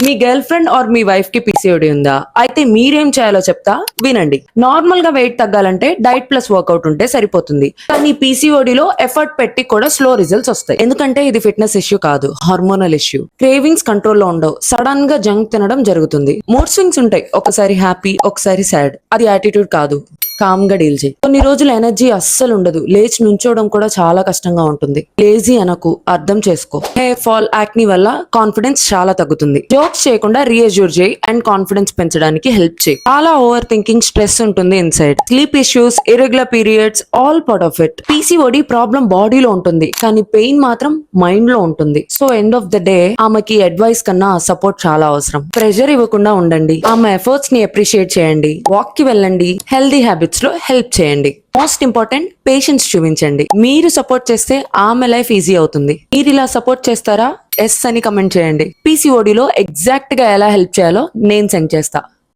Me girl friend or me wife కి PCOD ఉందా? అయితే మీరేం చేయాలో చెప్తా వినండి. నార్మల్ గా వెయిట్ తగ్గాలంటే డైట్ ప్లస్ వర్కౌట్ ఉంటే సరిపోతుంది. కానీ పీసీఓడిలో ఎఫర్ట్ పెట్టి కూడా స్లో రిజల్ట్స్ వస్తాయి. ఎందుకంటే ఇది ఫిట్నెస్ ఇష్యూ కాదు, హార్మోనల్ ఇష్యూ. క్రేవింగ్స్ కంట్రోల్లో ఉండవు, సడన్ గా జంక్ తినడం జరుగుతుంది. మూడ్ స్వింగ్స్ ఉంటాయి, ఒకసారి హ్యాపీ ఒకసారి సాడ్. అది యాటిట్యూడ్ కాదు, కామ్ గా డీల్ చేయి. కొన్ని రోజులు ఎనర్జీ అస్సలు ఉండదు, లేచి నుంచోవడం కూడా చాలా కష్టంగా ఉంటుంది. లేజీ అనకు, అర్థం చేసుకో. హెయిర్ ఫాల్, యాక్ని వల్ల కాన్ఫిడెన్స్ చాలా తగ్గుతుంది. జోక్స్ చేయకుండా రీఅజ్యూర్ చేయి అండ్ కాన్ఫిడెన్స్ పెంచడానికి హెల్ప్ చేయి. చాలా ఓవర్ థింకింగ్, స్ట్రెస్ ఉంటుంది inside. Sleep issues, irregular periods, all part of it. PCOD problem బాడీలో ఉంటుంది, కానీ పెయిన్ మాత్రం మైండ్ లో ఉంటుంది. So end of the day ఆమెకి అడ్వైస్ కన్నా సపోర్ట్ చాలా అవసరం. ప్రెషర్ ఇవ్వకుండా ఉండండి, ఆమె ఎఫర్ట్స్ ని అప్రిషియేట్ చేయండి, వాక్ కి వెళ్ళండి, హెల్దీ హ్యాబిట్స్ లో హెల్ప్ చేయండి. మోస్ట్ ఇంపార్టెంట్, పేషెన్స్ చూపించండి. మీరు సపోర్ట్ చేస్తే ఆమె లైఫ్ ఈజీ అవుతుంది. మీరు ఇలా సపోర్ట్ చేస్తారా? ఎస్ అని కమెంట్ చేయండి. పీసీఓడిలో ఎగ్జాక్ట్ గా ఎలా హెల్ప్ చేయాలో నేను సెండ్ చేస్తా.